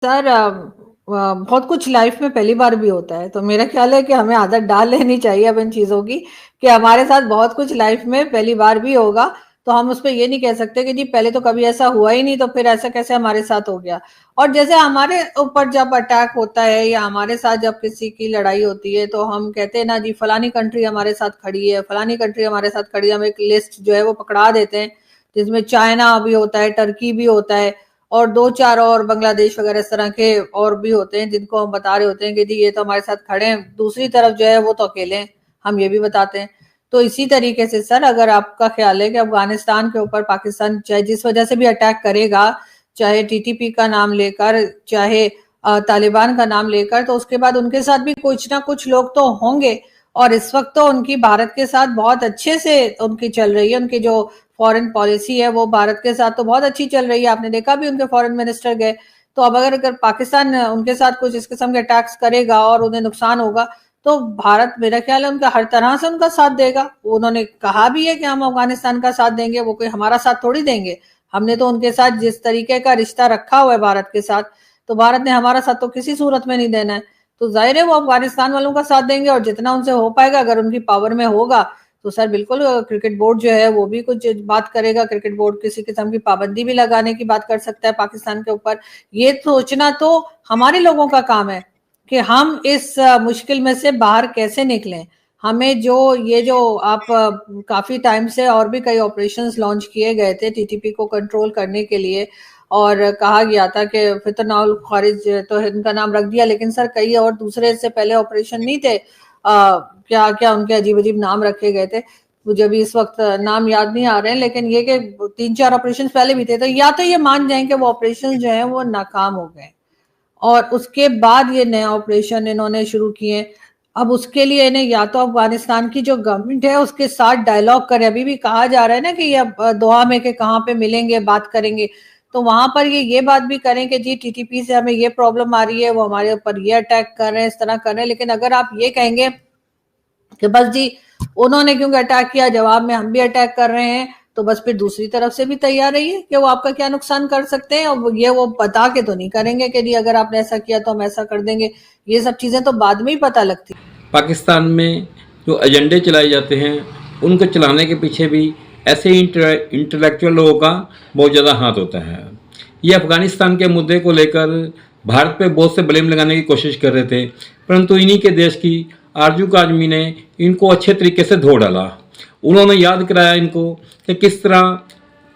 Sir बहुत कुछ life में पहली बार भी होता है, तो मेरा ख्याल है कि हमें आदत डाल लेनी चाहिए अब इन चीज़ों की कि हमारे साथ बहुत कुछ लाइफ में पहली बार भी होगा। तो हम उस पे ये नहीं कह सकते कि जी पहले तो कभी ऐसा हुआ ही नहीं, तो फिर ऐसा कैसे हमारे साथ हो गया। और जैसे हमारे ऊपर जब अटैक होता है या हमारे साथ जब किसी की लड़ाई होती है, तो हम कहते हैं ना जी फलानी कंट्री हमारे साथ खड़ी है, फलानी कंट्री हमारे साथ खड़ी है। हम एक लिस्ट जो है वो पकड़ा देते हैं, जिसमें चाइना भी होता है, टर्की भी होता है और 2-4 और बांग्लादेश वगैरह इस तरह के और भी होते हैं, जिनको हम बता रहे होते हैं कि जी ये तो हमारे साथ खड़े हैं, दूसरी तरफ जो है वो तो अकेले हैं, हम ये भी बताते हैं। तो इसी तरीके से सर अगर आपका ख्याल है कि अफगानिस्तान के ऊपर पाकिस्तान चाहे जिस वजह से भी अटैक करेगा, चाहे टीटीपी का नाम लेकर, चाहे तालिबान का नाम लेकर, तो उसके बाद उनके साथ भी कुछ ना कुछ लोग तो होंगे। और इस वक्त तो उनकी भारत के साथ बहुत अच्छे से उनकी चल रही है, उनकी जो फॉरेन पॉलिसी है वो भारत के साथ तो बहुत अच्छी चल रही है। आपने देखा भी उनके फॉरेन मिनिस्टर गए। तो अब अगर पाकिस्तान उनके साथ कुछ इस किस्म के अटैक्स करेगा और उन्हें नुकसान होगा, तो भारत मेरा ख्याल है उनका हर तरह से उनका साथ देगा। उन्होंने कहा भी है कि हम अफगानिस्तान का साथ देंगे, वो कोई हमारा साथ थोड़ी देंगे। हमने तो उनके साथ जिस तरीके का रिश्ता रखा हुआ है भारत के साथ, तो भारत ने हमारा साथ तो किसी सूरत में नहीं देना है। तो जाहिर है वो अफगानिस्तान वालों का साथ देंगे, और जितना उनसे हो पाएगा अगर उनकी पावर में होगा तो सर बिल्कुल क्रिकेट बोर्ड जो है वो भी कुछ बात करेगा। क्रिकेट बोर्ड किसी किस्म की पाबंदी भी लगाने की बात कर सकता है पाकिस्तान के ऊपर। ये सोचना तो हमारे लोगों का काम है कि हम इस मुश्किल में से बाहर कैसे निकलें। हमें जो आप काफी टाइम से और भी कई ऑपरेशंस लॉन्च किए गए थे टीटीपी को कंट्रोल करने के लिए, और कहा गया था कि फितरनाउल खारिज तो इनका नाम रख दिया, लेकिन सर कई और दूसरे से पहले ऑपरेशन नहीं थे। क्या क्या उनके अजीब अजीब नाम रखे गए थे, मुझे भी इस वक्त नाम याद नहीं आ रहे हैं, लेकिन ये कि 3-4 ऑपरेशन पहले भी थे। तो या तो ये मान जाएं कि वो ऑपरेशन जो है वो नाकाम हो गए, और उसके बाद ये नया ऑपरेशन इन्होंने शुरू किए। अब उसके लिए इन्हें या तो अफगानिस्तान की जो गवर्नमेंट है उसके साथ डायलॉग करे। अभी भी कहा जा रहा है ना कि ये दोहा में कि कहाँ पे मिलेंगे बात करेंगे, तो वहां पर ये बात भी करें कि जी टीटीपी से हमें ये प्रॉब्लम आ रही है, वो हमारे ऊपर ये अटैक कर रहे हैं, इस तरह कर रहे हैं। लेकिन अगर आप ये कहेंगे कि बस जी उन्होंने क्योंकि अटैक किया, जवाब में हम भी अटैक कर रहे हैं, तो बस फिर दूसरी तरफ से भी तैयार रहिए कि वो आपका क्या नुकसान कर सकते हैं। और ये वो बता के तो नहीं करेंगे कि जी अगर आपने ऐसा किया तो हम ऐसा कर देंगे। ये सब चीजें तो बाद में ही पता लगती। पाकिस्तान में जो एजेंडे चलाए जाते हैं उनको चलाने के पीछे भी ऐसे इंटेलेक्चुअल लोगों का बहुत ज़्यादा हाथ होता है। ये अफ़गानिस्तान के मुद्दे को लेकर भारत पे बहुत से ब्लेम लगाने की कोशिश कर रहे थे, परंतु इन्हीं के देश की आरजू काजमी ने इनको अच्छे तरीके से धो डाला। उन्होंने याद कराया इनको कि किस तरह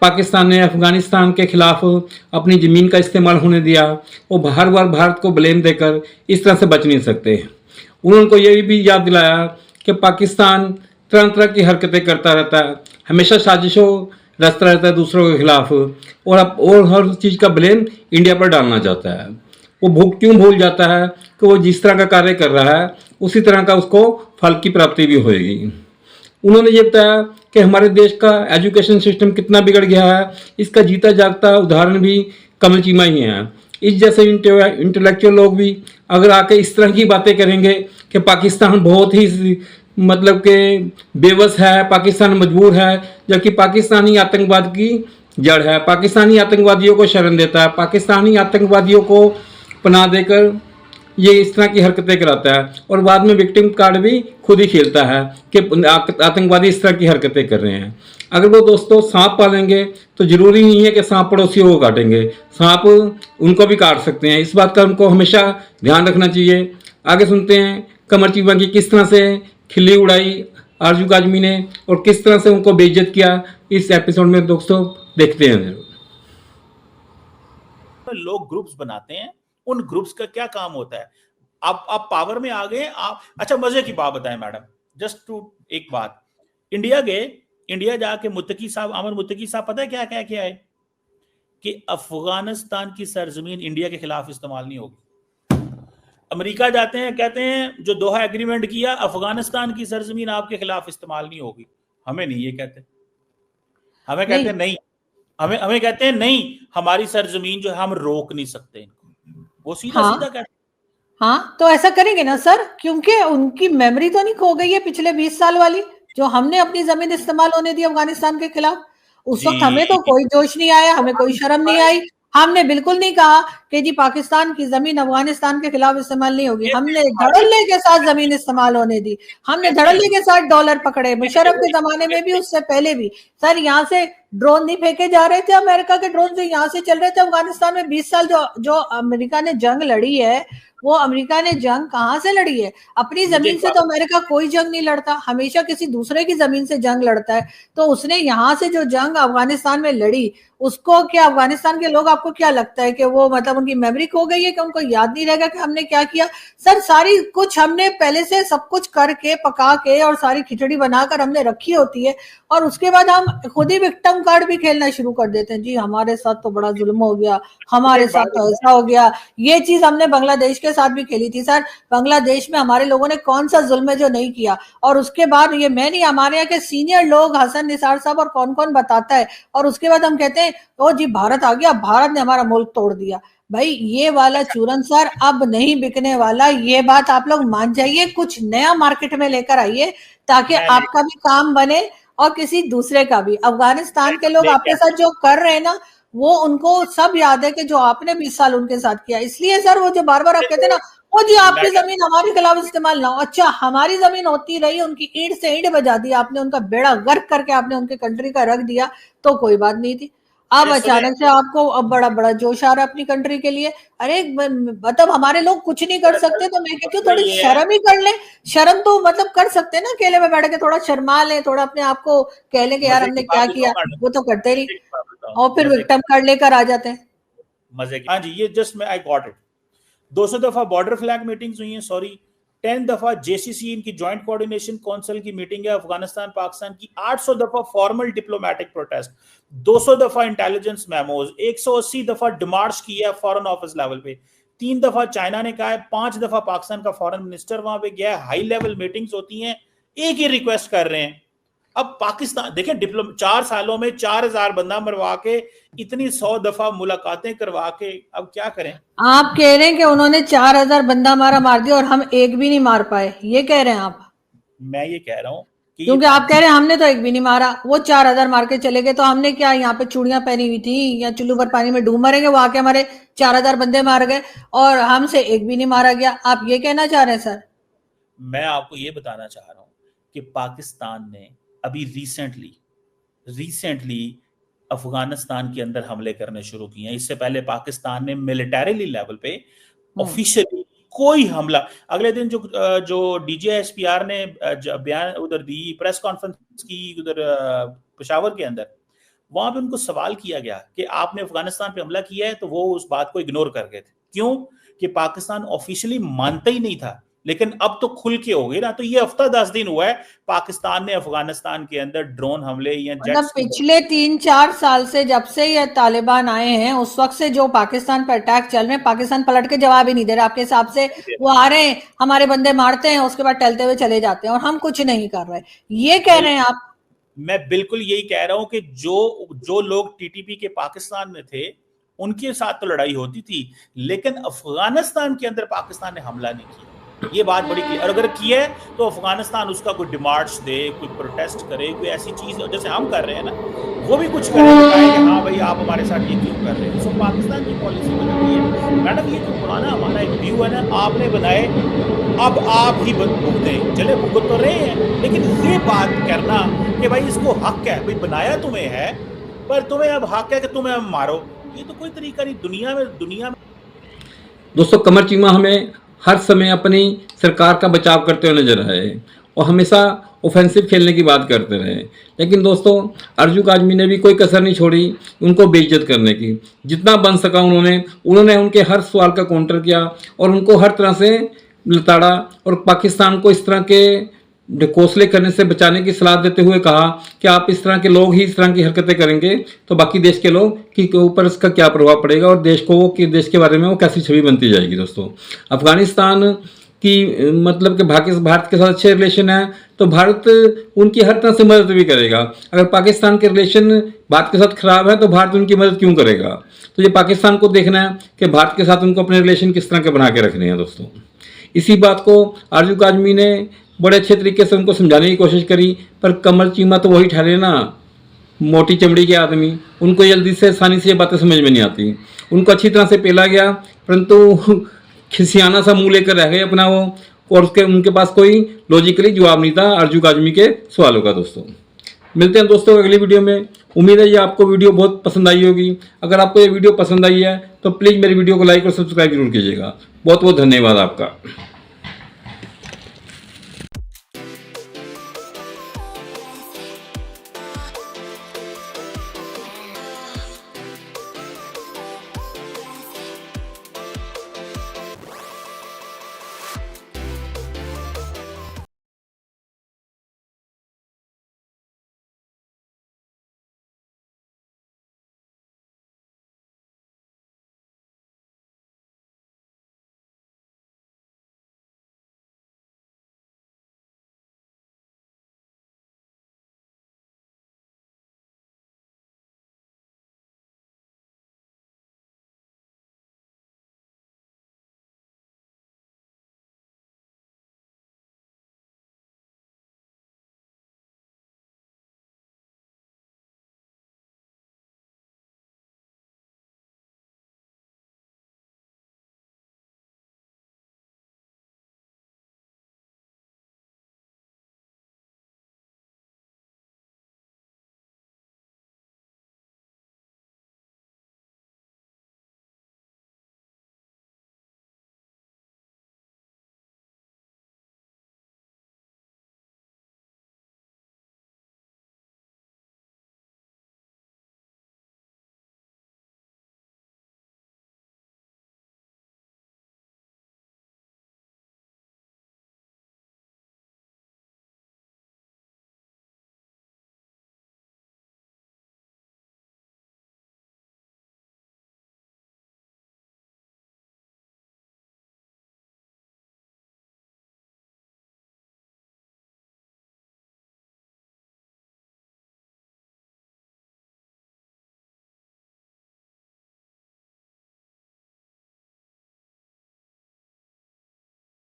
पाकिस्तान ने अफ़गानिस्तान के ख़िलाफ़ अपनी ज़मीन का इस्तेमाल होने दिया और बार बार भारत को ब्लेम देकर इस तरह से बच नहीं सकते। उन्होंने ये भी याद दिलाया कि पाकिस्तान तरह तरह की हरकतें करता रहता है, हमेशा साजिशों रचता रहता है दूसरों के खिलाफ, और हर चीज़ का ब्लेम इंडिया पर डालना चाहता है। वो क्यों भूल जाता है कि वो जिस तरह का कार्य कर रहा है उसी तरह का उसको फल की प्राप्ति भी होगी। उन्होंने ये बताया कि हमारे देश का एजुकेशन सिस्टम कितना बिगड़ गया है, इसका जीता जागता उदाहरण भी कमल चीमा ही है। इस जैसे इंटेलेक्चुअल लोग भी अगर आके इस तरह की बातें करेंगे कि पाकिस्तान बहुत ही मतलब के बेबस है, पाकिस्तान मजबूर है, जबकि पाकिस्तानी आतंकवाद की जड़ है, पाकिस्तानी आतंकवादियों को शरण देता है, पाकिस्तानी आतंकवादियों को पनाह देकर ये इस तरह की हरकतें कराता है, और बाद में विक्टिम कार्ड भी खुद ही खेलता है कि आतंकवादी इस तरह की हरकतें कर रहे हैं। अगर वो दोस्तों सांप पालेंगे तो ज़रूरी नहीं है कि सांप पड़ोसियों को काटेंगे, सांप उनको भी काट सकते हैं। इस बात का उनको हमेशा ध्यान रखना चाहिए। आगे सुनते हैं कमर चीमा की किस तरह से खिल्ली उड़ाई आरजू काजमी ने और किस तरह से उनको बेइज्जत किया। इस एपिसोड में दोस्तों देखते हैं। लोग ग्रुप्स बनाते हैं, उन ग्रुप्स का क्या काम होता है। आप पावर में आ गए आप। अच्छा मजे की बात बताएं मैडम, जस्ट टू एक बात, इंडिया गए, इंडिया जाके मुत्तकी साहब, अमर मुत्तकी साहब पता है क्या क्या किया है कि अफगानिस्तान की सरजमीन इंडिया के खिलाफ इस्तेमाल नहीं होगी। अमेरिका जाते हैं, कहते हैं जो दोहा एग्रीमेंट किया, अफगानिस्तान की सरजमीन आपके खिलाफ इस्तेमाल नहीं होगी। हमें नहीं ये कहते, हमें कहते हैं नहीं, हमें कहते हैं नहीं, हमारी सरजमीन जो है हम रोक नहीं सकते इनको। वो सीधा सीधा कहते हैं। हाँ, तो ऐसा करेंगे ना सर, क्योंकि उनकी मेमोरी तो नहीं खो गई है पिछले 20 साल वाली, जो हमने अपनी जमीन इस्तेमाल होने दी अफगानिस्तान के खिलाफ। उस वक्त हमें तो कोई जोश नहीं आया, हमें कोई शर्म नहीं आई। हमने बिल्कुल नहीं कहा कि जी पाकिस्तान की जमीन अफगानिस्तान के खिलाफ इस्तेमाल नहीं होगी। हमने धड़ल्ले के साथ जमीन इस्तेमाल होने दी, हमने धड़ल्ले के साथ डॉलर पकड़े। मुशर्रफ के जमाने में भी, उससे पहले भी सर यहाँ से ड्रोन नहीं फेंके जा रहे थे, अमेरिका के ड्रोन से यहाँ से चल रहे थे। अफगानिस्तान में 20 साल जो अमेरिका ने जंग लड़ी है, वो अमेरिका ने जंग कहाँ से लड़ी है? अपनी जमीन से तो अमेरिका कोई जंग नहीं लड़ता, हमेशा किसी दूसरे की जमीन से जंग लड़ता है। तो उसने यहाँ से जो जंग अफगानिस्तान में लड़ी, उसको क्या अफगानिस्तान के लोग, आपको क्या लगता है कि वो मतलब उनकी मेमोरी खो गई है, कि उनको याद नहीं रहेगा कि हमने क्या किया? सर सारी कुछ हमने पहले से सब कुछ करके पका के और सारी खिचड़ी बनाकर हमने रखी होती है, और उसके बाद हम खुद ही विक्टिम कार्ड भी खेलना शुरू कर देते हैं। जी हमारे साथ तो बड़ा जुल्म हो गया, हमारे साथ तो ऐसा हो गया। ये चीज हमने बांग्लादेश के साथ भी खेली थी सर। बांग्लादेश में हमारे लोगों ने कौन सा जुल्म है जो नहीं किया? और उसके बाद ये मैं नहीं, हमारे यहाँ के सीनियर लोग, हसन निसार साहब और कौन कौन बताता है, और उसके बाद हम कहते हैं ओ जी भारत आ गया, भारत ने हमारा मुल्क तोड़ दिया। भाई ये वाला चूरन सर अब नहीं बिकने वाला, ये बात आप लोग मान जाइए। कुछ नया मार्केट में लेकर आइए ताकि आपका भी काम बने और किसी दूसरे का भी। अफगानिस्तान के लोग आपके साथ जो कर रहे हैं ना, वो उनको सब याद है कि जो आपने 20 साल उनके साथ किया। इसलिए सर वो जो बार बार आप कहते हैं ना, वो जी आपकी जमीन हमारे खिलाफ इस्तेमाल ना हो, अच्छा हमारी जमीन होती रही, उनकी ईंट से ईंट बजा दी आपने, उनका बेड़ा गर्क करके आपने उनके कंट्री का रख दिया, तो कोई बात नहीं थी। अब अचानक से आपको अब बड़ा बड़ा जोश आ रहा है अपनी कंट्री के लिए। अरे मतलब हमारे लोग कुछ नहीं कर सकते तो मैं कहती हूँ थोड़ी शर्म ही कर ले। शर्म तो मतलब कर सकते हैं ना, अकेले में बैठ के थोड़ा शर्मा ले, थोड़ा अपने आप को कह ले कि यार हमने क्या किया, वो तो करते नहीं, और फिर विक्टिम कार्ड लेकर आ जाते हैं। मजे की। हाँ जी, ये जस्ट मैं आई गॉट इट। 200 दफा बॉर्डर फ्लैग मीटिंग्स हुई हैं, सॉरी 10 दफा जेसीसी इनकी ज्वाइंट कोऑर्डिनेशन काउंसिल की मीटिंग है अफगानिस्तान पाकिस्तान की, 800 दफा फॉर्मल डिप्लोमेटिक प्रोटेस्ट, 200 दफा इंटेलिजेंस मेमोज, 180 दफा डिमार्च की है फॉरेन ऑफिस लेवल पे, 3 दफा चाइना ने कहा है, 5 दफा पाकिस्तान का फॉरेन मिनिस्टर वहां पे गया है, हाई लेवल मीटिंग्स होती हैं, एक ही रिक्वेस्ट कर रहे हैं। अब पाकिस्तान देखें, 4 सालों में 4000 बंदा मरवा के, इतनी 100 दफा मुलाकातें करवा के, अब क्या करें? आप कह रहे हैं कि उन्होंने 4000 बंदा मार दिया और हम एक भी नहीं मार पाए, ये कह रहे हैं आप? मैं ये कह रहा हूं कि क्योंकि आप कह रहे हैं हमने तो एक भी नहीं मारा, वो 4000 मार के चले गए, तो हमने क्या यहाँ पे चूड़ियां पहनी हुई थी या चुल्लू पर पानी में डूब मरेंगे? वो आके हमारे 4000 बंदे मार गए और हमसे एक भी नहीं मारा गया, आप ये कहना चाह रहे हैं सर? मैं आपको ये बताना चाह रहा हूं कि पाकिस्तान ने अभी रिसेंटली अफगानिस्तान के अंदर हमले करने शुरू किए हैं। इससे पहले पाकिस्तान ने मिलिटरीली लेवल पे ऑफिशियली कोई हमला, अगले दिन जो डीजीएसपीआर ने बयान उधर दी, प्रेस कॉन्फ्रेंस की उधर पेशावर के अंदर, वहां पे उनको सवाल किया गया कि आपने अफगानिस्तान पे हमला किया है, तो वो उस बात को इग्नोर कर गए थे। क्यों? कि पाकिस्तान ऑफिशियली मानता ही नहीं था, लेकिन अब तो खुल के हो गई ना। तो ये हफ्ता 10 दिन हुआ है पाकिस्तान ने अफगानिस्तान के अंदर ड्रोन हमले या मतलब पिछले 3-4 साल से, जब से ये तालिबान आए हैं उस वक्त से जो पाकिस्तान पर अटैक चल रहे हैं, पाकिस्तान पलट के जवाब ही नहीं दे रहा आपके हिसाब से। वो आ रहे हैं, हमारे बंदे मारते हैं, उसके बाद टलते हुए चले जाते हैं और हम कुछ नहीं कर रहे, ये कह रहे हैं आप? मैं बिल्कुल यही कह रहा हूं कि जो लोग टीटीपी के पाकिस्तान में थे उनके साथ तो लड़ाई होती थी, लेकिन अफगानिस्तान के अंदर पाकिस्तान ने हमला नहीं किया। ये बात बड़ी क्लियर। और अगर किया है तो अफगानिस्तान उसका कोई डिमार्च दे, कोई प्रोटेस्ट करे, कोई ऐसी चीज जैसे हम कर रहे हैं ना, वो भी कुछ करे, कि हाँ भाई आप हमारे साथ ये क्यों कर रहे हैं। सो पाकिस्तान की पॉलिसी बदलती है मैडम। ये जो पुराना हमारा एक व्यू है ना, आपने बनाए, अब आप ही भुगतें, चले भुगत तो रहे हैं, लेकिन ये बात करना कि भाई इसको हक है, भाई बनाया तुम्हें है, पर तुम्हें अब हक है कि तुम्हें अब मारो, ये तो कोई तरीका नहीं दुनिया में। दोस्तों, कमर चीमा हमें हर समय अपनी सरकार का बचाव करते हुए नजर आए और हमेशा ऑफेंसिव खेलने की बात करते रहे। लेकिन दोस्तों, अर्जुन आजमी ने भी कोई कसर नहीं छोड़ी उनको बेइज्जत करने की। जितना बन सका उन्होंने उनके हर सवाल का काउंटर किया और उनको हर तरह से लताड़ा और पाकिस्तान को इस तरह के ढकोसले करने से बचाने की सलाह देते हुए कहा कि आप इस तरह के लोग ही इस तरह की हरकतें करेंगे तो बाकी देश के लोग के ऊपर इसका क्या प्रभाव पड़ेगा और देश के बारे में वो कैसी छवि बनती जाएगी। दोस्तों, अफगानिस्तान की मतलब कि भारत के साथ अच्छे रिलेशन है तो भारत उनकी हर तरह से मदद भी करेगा। अगर पाकिस्तान के रिलेशन भारत के साथ खराब है तो भारत उनकी मदद क्यों करेगा? तो ये पाकिस्तान को देखना है कि भारत के साथ उनको अपने रिलेशन किस तरह के बना के रखने हैं। दोस्तों, इसी बात को अर्जुन आजमी ने बड़े अच्छे तरीके से उनको समझाने की कोशिश करी, पर कमर चीमा तो वही ठहरे ना मोटी चमड़ी के आदमी, उनको जल्दी से आसानी से ये बातें समझ में नहीं आती। उनको अच्छी तरह से पेला गया, परंतु खिसियाना सा मुंह लेकर रह गए अपना वो, और उसके उनके पास कोई लॉजिकली जवाब नहीं था अर्जुक आजमी के सवालों का। दोस्तों मिलते हैं दोस्तों अगली वीडियो में। उम्मीद है ये आपको वीडियो बहुत पसंद आई होगी। अगर आपको ये वीडियो पसंद आई है तो प्लीज़ मेरी वीडियो को लाइक और सब्सक्राइब जरूर कीजिएगा। बहुत बहुत धन्यवाद आपका।